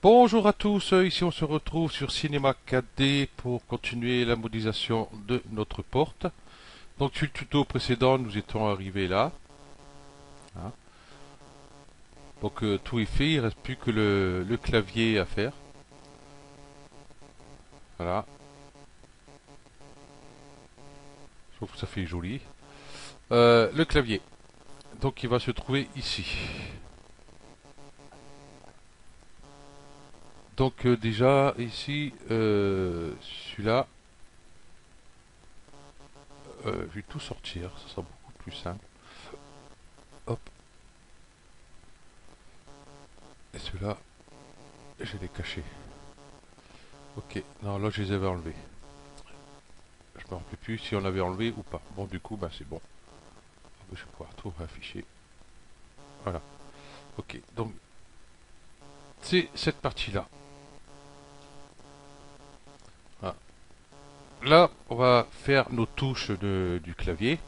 Bonjour à tous, ici on se retrouve sur Cinema 4D pour continuer la modélisation de notre porte. Donc sur le tuto précédent nous étions arrivés là. Hein. Donc tout est fait, il ne reste plus que le clavier à faire. Voilà, je trouve que ça fait joli. Le clavier, donc il va se trouver ici. Donc déjà ici, celui-là, je vais tout sortir, ça sera beaucoup plus simple. Hop, et ceux-là, je les cacher. Ok, non, là je les avais enlevés. Je me rappelle plus si on l'avait enlevé ou pas. Bon, du coup, bah c'est bon. Je vais pouvoir tout afficher. Voilà. Ok, donc c'est cette partie-là. Voilà. Là, on va faire nos touches du clavier.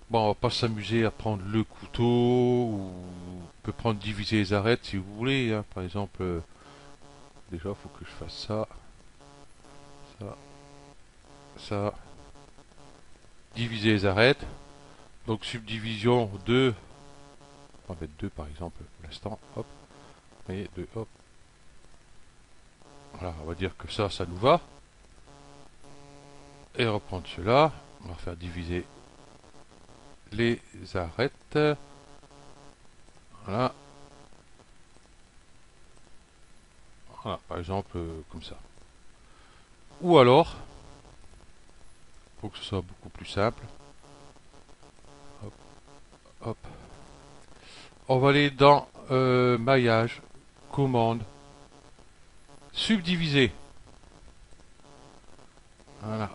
Bon, on va pas s'amuser à prendre le couteau ou on peut prendre diviser les arêtes si vous voulez. Hein. Par exemple, déjà, il faut que je fasse ça, ça, ça. Diviser les arêtes. Donc subdivision 2. On va mettre 2 par exemple pour l'instant. Hop. Et 2, hop. Voilà, on va dire que ça nous va. Et reprendre cela. On va faire diviser les arêtes. Voilà. Voilà, par exemple, comme ça. Ou alors, pour que ce soit beaucoup plus simple, hop, hop. On va aller dans maillage, commande, subdiviser. Voilà.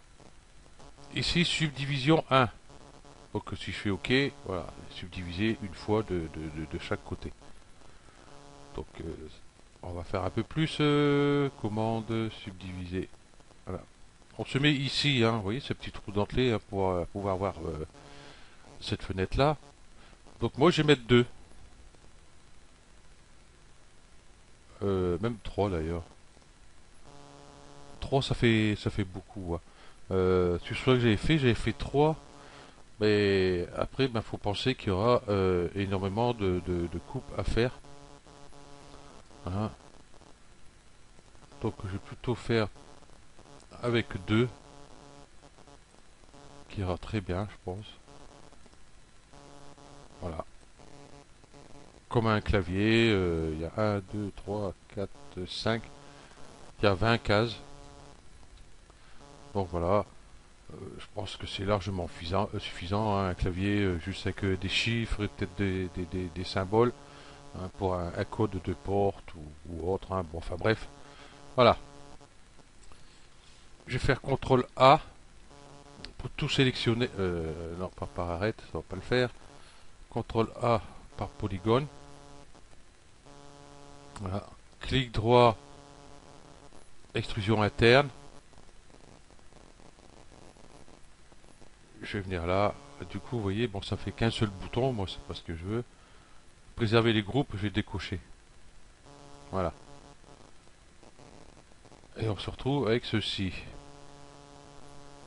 Ici, subdivision 1. Donc si je fais OK, voilà, subdiviser une fois de chaque côté. Donc on va faire un peu plus commande subdiviser. Voilà. On se met ici, hein, vous voyez ce petit trou dentelé hein, pour pouvoir voir cette fenêtre là. Donc moi je vais mettre 2, même 3 d'ailleurs. 3 ça fait beaucoup. Hein. Sur ce que j'avais fait 3, mais après il faut penser qu'il y aura énormément de coupes à faire. Hein. Donc je vais plutôt faire avec 2, qui ira très bien je pense. Voilà. Comme un clavier, il y a 1, 2, 3, 4, 5, il y a 20 cases. Donc voilà, je pense que c'est largement suffisant hein, un clavier juste avec des chiffres et peut-être des symboles hein, pour un code de porte ou autre. Hein. Bon, enfin bref, voilà. Je vais faire CTRL A pour tout sélectionner. Non, pas par arrête, ça va pas le faire. CTRL A par polygone. Voilà. Clic droit, extrusion interne. Je vais venir là. Du coup, vous voyez, bon, ça fait qu'un seul bouton. Moi, c'est pas ce que je veux. Préserver les groupes, je vais décocher. Voilà. Et on se retrouve avec ceci.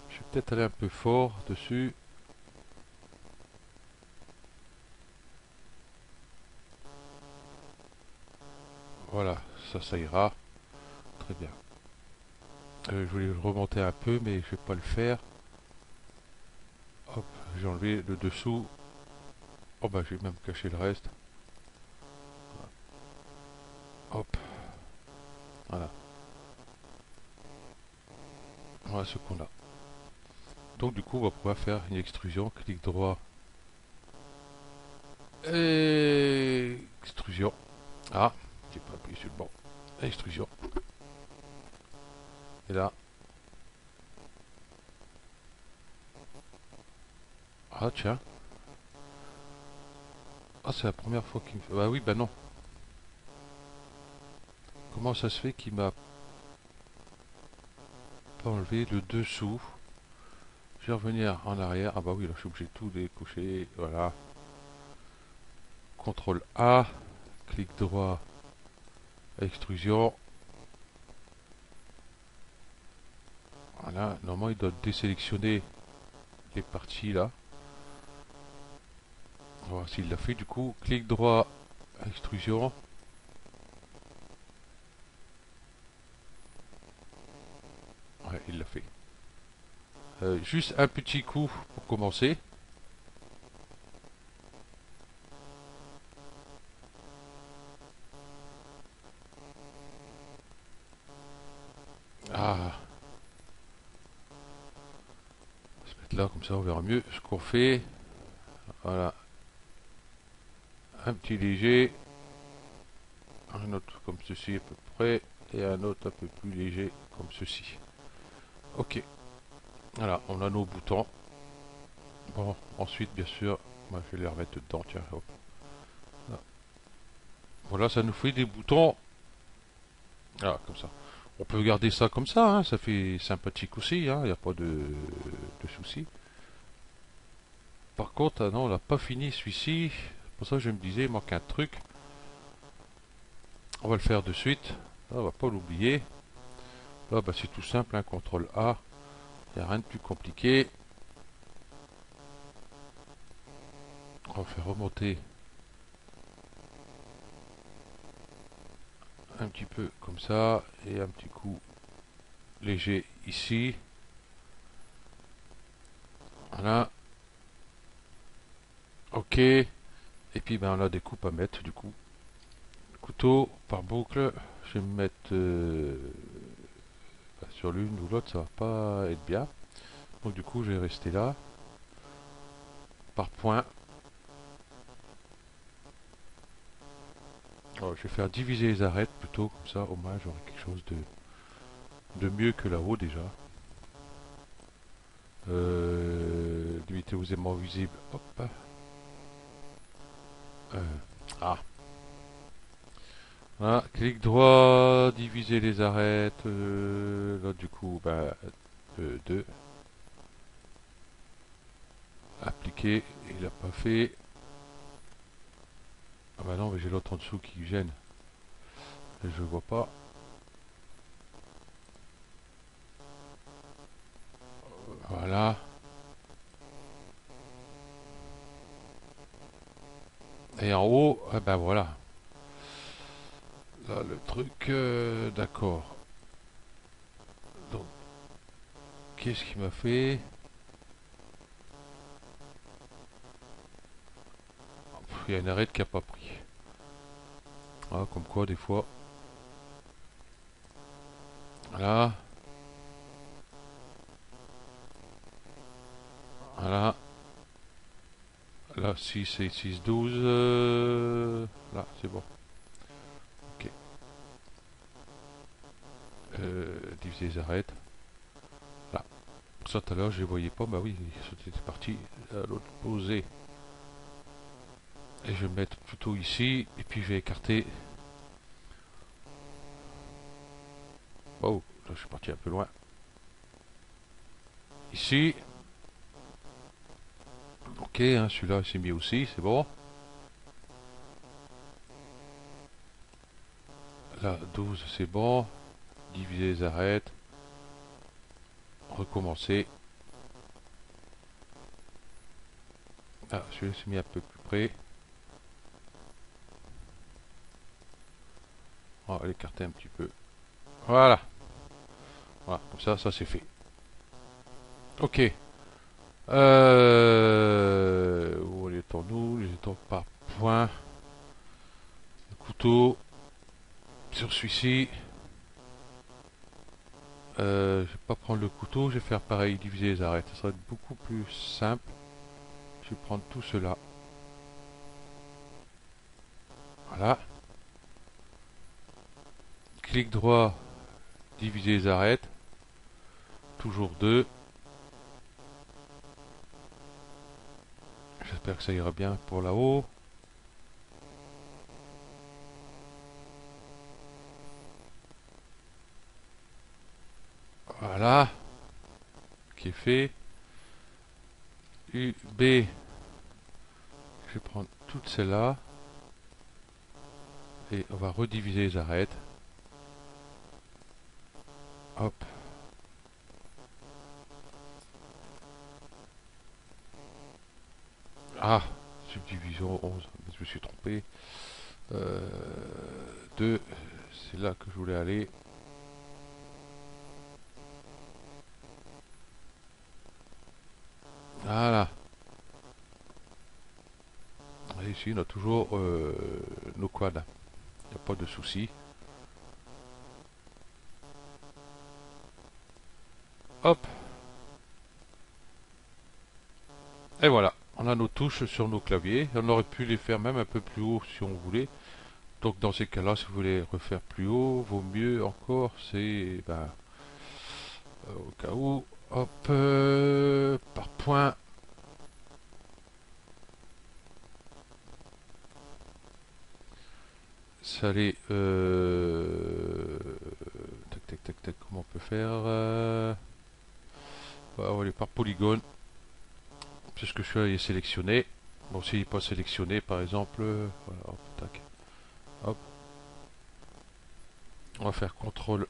Je vais peut-être aller un peu fort dessus. Voilà, ça ira. Très bien. Je voulais le remonter un peu, mais je vais pas le faire. Hop, j'ai enlevé le dessous. Oh bah, j'ai même caché le reste. Hop, voilà. Voilà ce qu'on a. Donc du coup, on va pouvoir faire une extrusion. Clic droit. Et extrusion. Ah, j'ai pas appuyé sur le bon. Extrusion. Et là. Ah tiens. Ah, c'est la première fois qu'il me fait. Bah oui, bah non. Comment ça se fait qu'il m'a pas enlevé le dessous? Je vais revenir en arrière. Ah bah oui, là je suis obligé de tout décocher. Voilà. CTRL A. Clic droit. Extrusion. Voilà, normalement il doit désélectionner les parties là. On va voir s'il l'a fait du coup. Clic droit, extrusion. Ouais, il l'a fait. Juste un petit coup pour commencer. Ah, on va se mettre là, comme ça on verra mieux ce qu'on fait. Voilà, un petit léger, un autre comme ceci à peu près, et un autre un peu plus léger comme ceci. Ok, voilà, on a nos boutons. Bon, ensuite bien sûr, moi je vais les remettre dedans, tiens, hop. Là. Voilà, ça nous fait des boutons. Ah, comme ça. On peut garder ça comme ça, hein, ça fait sympathique aussi, il n'y a pas de souci. Par contre, ah non, on n'a pas fini celui-ci. Pour ça, je me disais, il manque un truc. On va le faire de suite. Là, on va pas l'oublier. Là, bah, c'est tout simple, hein, CTRL A. Il n'y a rien de plus compliqué. On va faire remonter un petit peu comme ça. Et un petit coup léger ici. Voilà. Ok. Et puis, ben, on a des coupes à mettre, du coup. Couteau par boucle. Je vais me mettre sur l'une ou l'autre, ça va pas être bien. Donc, du coup, je vais rester là. Par point. Oh, je vais faire diviser les arêtes plutôt, comme ça au moins j'aurai quelque chose de mieux que là-haut déjà. Limiter aux aimants visibles. Hop. Euh, ah. Voilà, clic droit, diviser les arêtes. Là du coup, bah, 2. Appliquer, il n'a pas fait. Ah bah non, mais j'ai l'autre en dessous qui gêne. Et je vois pas. Voilà. Et en haut, ah ben voilà. Là, le truc, d'accord. Donc, qu'est-ce qu'il m'a fait? Il y a une arête qui a pas pris. Ah, comme quoi, des fois. Voilà. Voilà. Là, 6 et 6, 12. Là, c'est bon. Ok. Diviser les arêtes. Là. Pour ça, tout à l'heure, je les voyais pas. Bah oui, c'était parti à l'autre posé. Et je vais mettre plutôt ici. Et puis, je vais écarter. Oh, là, je suis parti un peu loin. Ici. Ok, hein, celui-là, il s'est mis aussi. C'est bon. Là, 12, c'est bon. Diviser les arêtes. Recommencer. Ah, celui-là s'est mis un peu plus près. On va l'écarter un petit peu. Voilà. Voilà, comme ça c'est fait. Ok. Où les nous? Les étends par point. Le couteau. Sur celui-ci. Je vais pas prendre le couteau, je vais faire pareil, diviser les arêtes. Ça sera beaucoup plus simple. Je vais prendre tout cela. Voilà. Clic droit, diviser les arêtes. Toujours 2. J'espère que ça ira bien pour là-haut. Voilà. Qui est fait. U, B. Je vais prendre toutes celles-là. Et on va rediviser les arêtes. Hop. Ah, subdivision 11, je me suis trompé. 2, c'est là que je voulais aller. Voilà. Et ici, on a toujours nos quads. Il n'y a pas de souci. Hop. Et voilà. On a nos touches sur nos claviers. On aurait pu les faire même un peu plus haut si on voulait. Donc dans ces cas-là, si vous voulez refaire plus haut, vaut mieux encore, c'est ben, au cas où, hop, par point. Ça allait, tac tac tac tac, comment on peut faire on va aller par polygone, c'est ce que je suis allé sélectionner. Bon, s'il n'est pas sélectionné, par exemple, voilà, hop, tac, hop, on va faire CTRL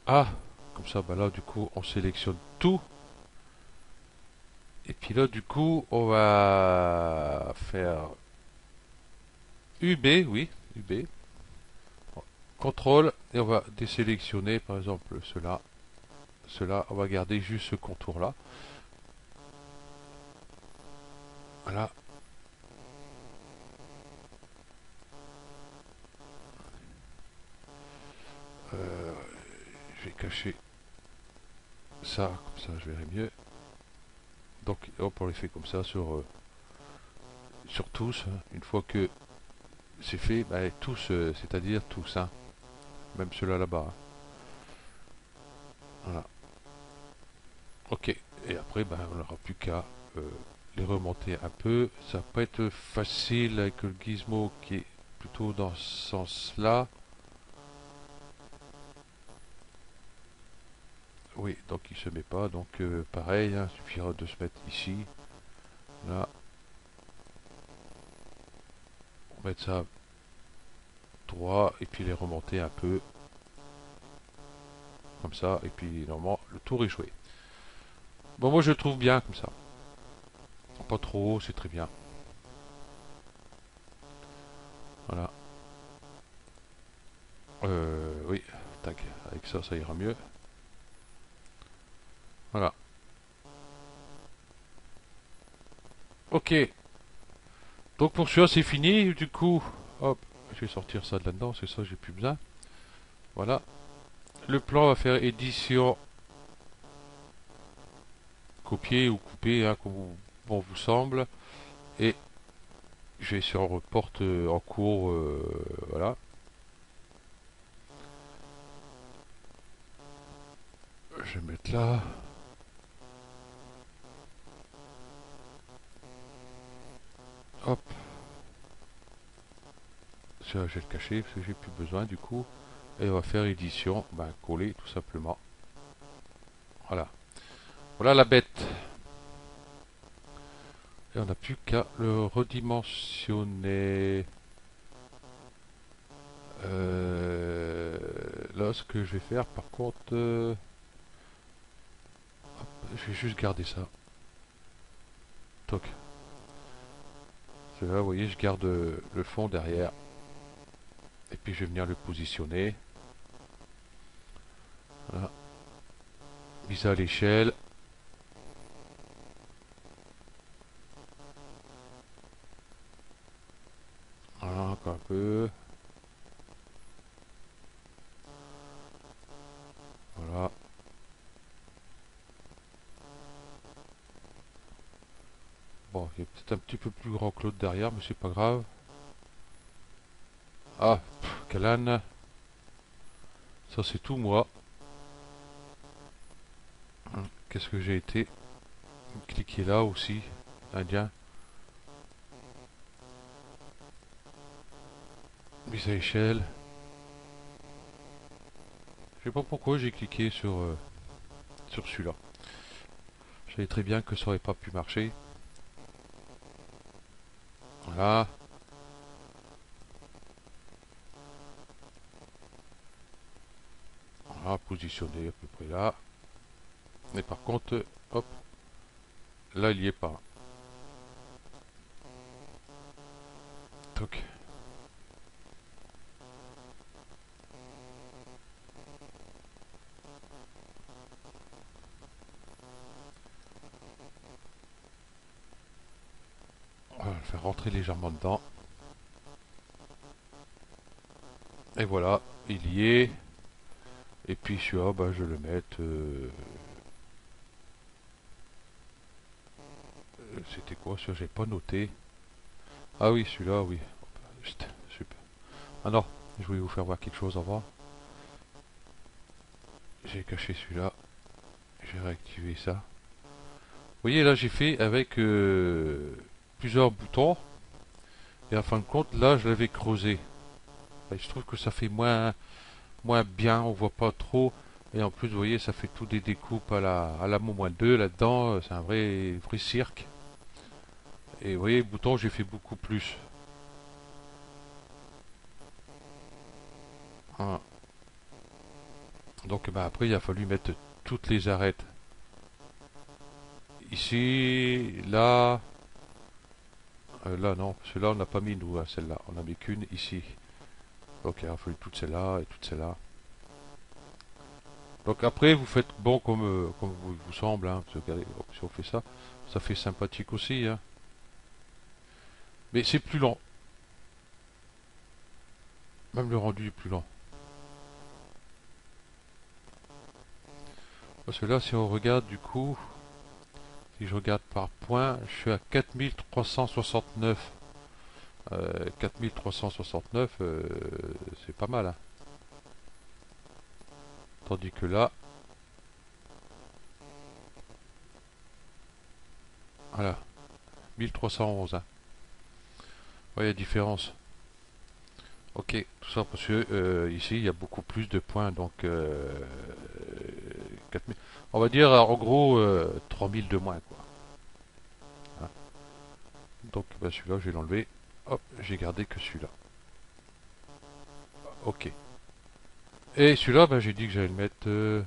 A, comme ça, bah là, du coup, on sélectionne tout. Et puis là, du coup, on va faire UB, oui, UB, CTRL, et on va désélectionner, par exemple, cela. Cela, on va garder juste ce contour-là. Voilà. Je vais cacher ça, comme ça je verrai mieux. Donc hop, on les fait comme ça sur tous. Une fois que c'est fait, bah, tous, c'est-à-dire tous, hein, même ceux-là là-bas. Hein. Voilà. Ok. Et après, bah, on n'aura plus qu'à les remonter un peu. Ça va pas être facile avec le gizmo qui est plutôt dans ce sens-là. Oui, donc il se met pas. Donc pareil, hein, il suffira de se mettre ici. Là, on met ça droit et puis les remonter un peu comme ça. Et puis normalement, le tour est joué. Bon, moi je le trouve bien comme ça. Pas trop haut, c'est très bien. Voilà. Oui, tac, avec ça, ça ira mieux. Voilà. Ok. Donc pour celui-là, c'est fini. Du coup, hop, je vais sortir ça de là-dedans, c'est ça, j'ai plus besoin. Voilà. Le plan va faire édition, copier ou couper, hein, comme bon vous semble. Et je vais sur report en cours, voilà. Je vais mettre là. Hop. Ça, je vais le cacher parce que j'ai plus besoin du coup. Et on va faire édition, ben, coller tout simplement. Voilà. Voilà la bête. Et on n'a plus qu'à le redimensionner. Là, ce que je vais faire, par contre, hop, je vais juste garder ça. Toc. Là, vous voyez, je garde le fond derrière. Et puis, je vais venir le positionner. Voilà. Mise à l'échelle. Voilà, encore un peu. Voilà. Bon, il est peut-être un petit peu plus grand que l'autre derrière, mais c'est pas grave. Ah, quelle âne. Ça, c'est tout moi. Qu'est-ce que j'ai été? Cliquez là aussi, indien. Mise à échelle. Je sais pas pourquoi j'ai cliqué sur celui-là. Je savais très bien que ça aurait pas pu marcher. Voilà. Voilà, positionné à peu près là. Mais par contre, hop, là il y est pas. Donc, on va le faire rentrer légèrement dedans. Et voilà, il y est. Et puis celui-là, bah, je vais le mettre. C'était quoi ça? J'ai pas noté. Ah oui, celui-là, oui. Chut, super. Ah non, je voulais vous faire voir quelque chose avant. J'ai caché celui-là. J'ai réactivé ça. Vous voyez, là, j'ai fait avec plusieurs boutons. Et en fin de compte, là, je l'avais creusé. Et je trouve que ça fait moins bien, on voit pas trop. Et en plus, vous voyez, ça fait tout des découpes à la -2 là-dedans. C'est un vrai cirque. Et vous voyez, le bouton, j'ai fait beaucoup plus. Hein. Donc, bah, après, il a fallu mettre toutes les arêtes. Ici, là, là, non. Celle-là, on n'a pas mis, nous, à celle-là. On n'a mis qu'une ici. Donc, il a fallu toutes celles-là et toutes celles-là. Donc, après, vous faites bon comme vous semble. Hein, parce que, regardez, si on fait ça, ça fait sympathique aussi. Hein. Mais c'est plus lent. Même le rendu est plus lent. Parce que là, si on regarde du coup, si je regarde par point, je suis à 4369. 4369, c'est pas mal. Hein. Tandis que là, voilà, 1311. Hein. Vous voyez la différence. Ok, tout ça parce que ici, il y a beaucoup plus de points. Donc, 4000. On va dire en gros 3000 de moins. Quoi. Hein. Donc, bah, celui-là, je vais l'enlever. Hop, j'ai gardé que celui-là. Ok. Et celui-là, bah, j'ai dit que j'allais le mettre, je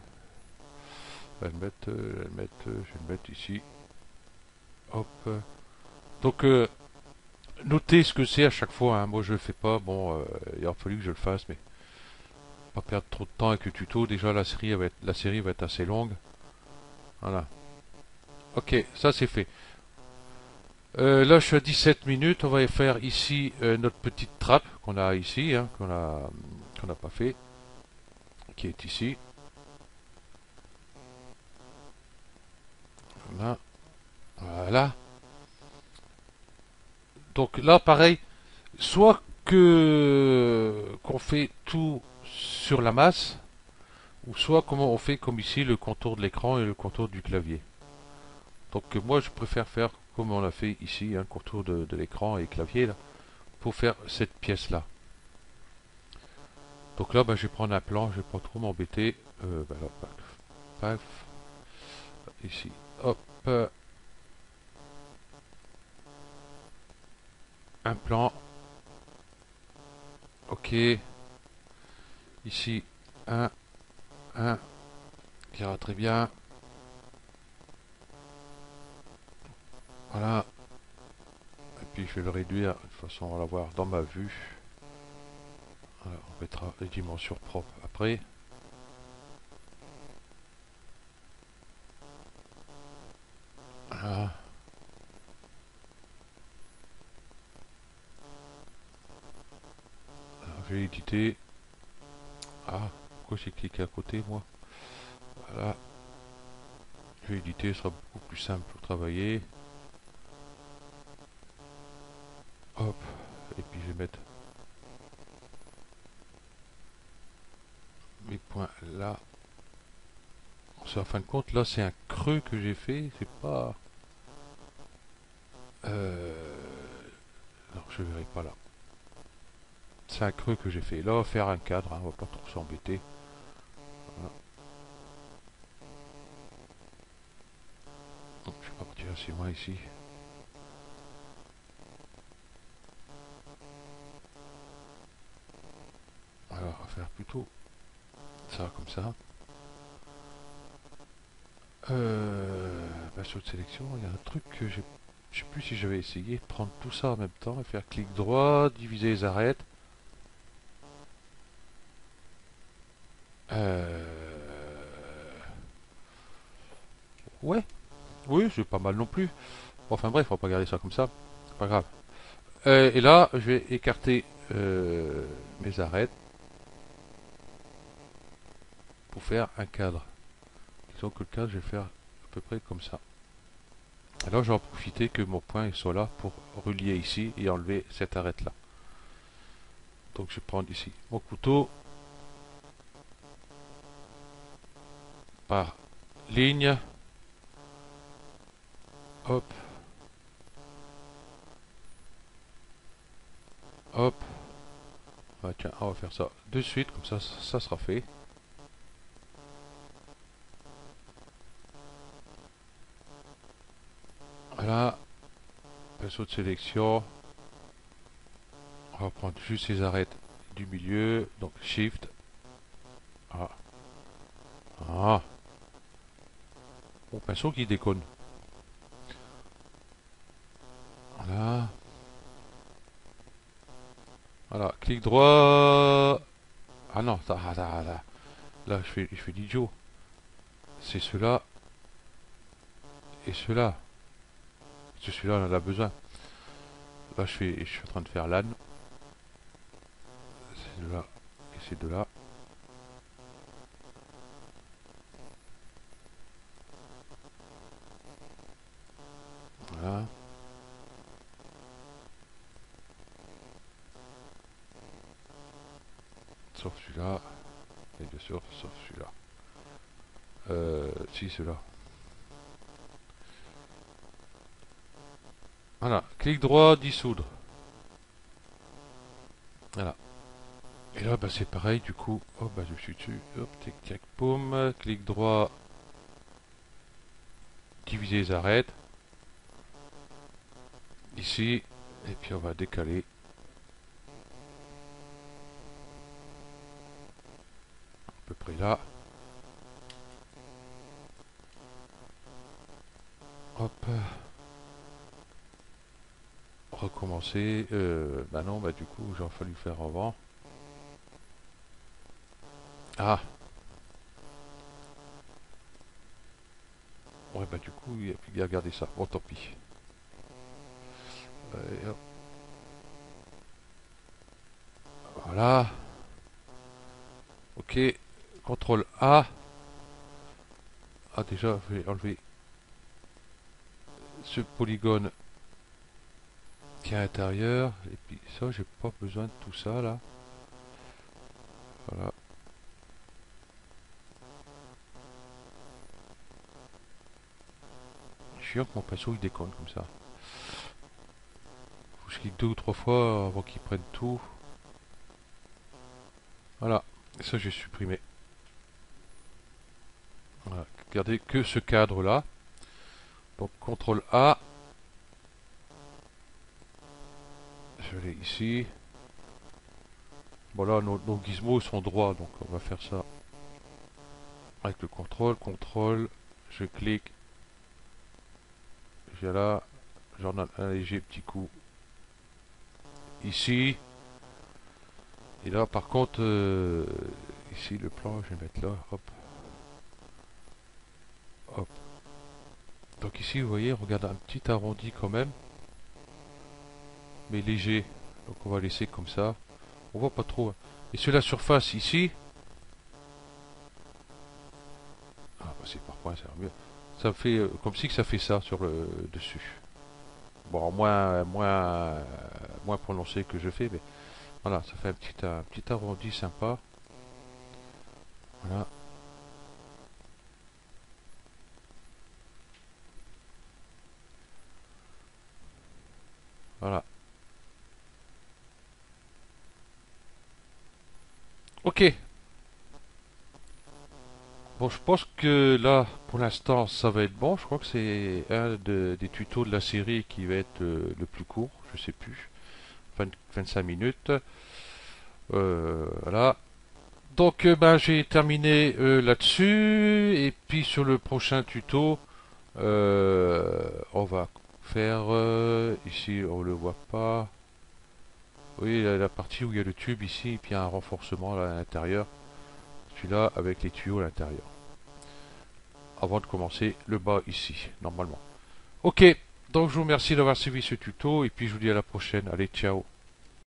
vais le mettre ici. Hop. Donc, notez ce que c'est à chaque fois. Hein. Moi, je le fais pas. Bon, il a fallu que je le fasse, mais pas perdre trop de temps avec le tuto. Déjà, la série va être assez longue. Voilà. Ok, ça c'est fait. Là, je suis à 17 minutes. On va faire ici notre petite trappe qu'on a ici, hein, qu'on n'a pas fait, qui est ici. Voilà. Voilà. Donc là, pareil, soit que qu'on fait tout sur la masse, ou soit comment on fait comme ici le contour de l'écran et le contour du clavier. Donc moi je préfère faire comme on l'a fait ici, un contour de l'écran et clavier là, pour faire cette pièce là. Donc là bah, je vais prendre un plan, je vais pas trop m'embêter. Bah, là, paf, ici, hop, un plan, ok, ici un qui ira très bien, voilà, et puis je vais le réduire, de toute façon on va l'avoir dans ma vue. Voilà, on mettra les dimensions propres après. Voilà. Alors, je vais éditer. Ah, pourquoi j'ai cliqué à côté moi? Voilà, je vais éditer, ce sera beaucoup plus simple pour travailler. Hop, et puis je vais mettre mes points là. En fin de compte, là c'est un creux que j'ai fait, c'est pas... Non, je verrai pas là. C'est un creux que j'ai fait. Là, on va faire un cadre, hein, on va pas trop s'embêter. Voilà. Donc, je vais partir assez loin ici. Alors, on va faire plutôt ça comme ça. Sur de sélection, il y a un truc que j'ai Je sais plus si j'avais essayé de prendre tout ça en même temps et faire clic droit, diviser les arêtes. Ouais, oui, c'est pas mal non plus. Bon, enfin bref, on va pas garder ça comme ça. C'est pas grave. Et là, je vais écarter mes arêtes pour faire un cadre. Disons que le cadre, je vais faire à peu près comme ça. Alors, je vais en profiter que mon point soit là pour relier ici et enlever cette arête là. Donc, je vais prendre ici mon couteau par ligne. Hop, hop. Ah, tiens, on va faire ça de suite, comme ça sera fait. Voilà, pinceau de sélection. On va prendre juste les arêtes du milieu. Donc Shift. Ah. Ah. Mon pinceau qui déconne. Voilà. Voilà. Clic droit. Ah non, là je fais l'idiot. C'est cela et cela. Parce que celui-là, on en a besoin. Là, je suis en train de faire l'âne. C'est de là et c'est de là. Voilà. Sauf celui-là. Et bien sûr, sauf celui-là. Si, celui-là. Voilà. Clic droit, dissoudre. Voilà. Et là, bah, c'est pareil, du coup. Hop, bah, je suis dessus. Hop, tic, tac, boum. Clic droit, diviser les arêtes. Ici. Et puis, on va décaler. À peu près là. Hop. Recommencer. Bah non, bah du coup, j'aurais fallu faire avant. Ah. Ouais, bah du coup, il a plus qu'à garder ça. Bon, tant pis. Hop. Voilà. Ok. CTRL A. Ah, déjà, je vais enlever ce polygone qui est à l'intérieur. Et puis ça, j'ai pas besoin de tout ça là. Voilà. Je suis sûr que mon pinceau il déconne comme ça. Faut que je clique 2 ou 3 fois avant qu'il prenne tout. Voilà. Et ça, j'ai supprimé. Voilà. Regardez que ce cadre là. Donc CTRL A. Je l'ai ici. Bon là, nos gizmos sont droits, donc on va faire ça avec le contrôle, je clique, j'ai là, j'en ai un léger petit coup ici, et là par contre, ici le plan, je vais mettre là, hop, hop. Donc ici, vous voyez, on regarde un petit arrondi quand même, mais léger, donc on va laisser comme ça, on voit pas trop. Et sur la surface ici, ah bah c'est par point, ça va mieux. Ça fait comme si que ça fait ça sur le dessus. Bon, moins prononcé que je fais, mais voilà, ça fait un petit arrondi sympa. Voilà. Voilà. Ok. Bon, je pense que là, pour l'instant, ça va être bon. Je crois que c'est des tutos de la série qui va être le plus court. Je sais plus. 25 minutes. Voilà. Donc, ben, j'ai terminé là-dessus. Et puis, sur le prochain tuto, on va faire ici, on le voit pas. Oui, la partie où il y a le tube ici, et puis il y a un renforcement là, à l'intérieur. Celui-là avec les tuyaux à l'intérieur. Avant de commencer le bas ici, normalement. Ok, donc je vous remercie d'avoir suivi ce tuto, et puis je vous dis à la prochaine. Allez, ciao.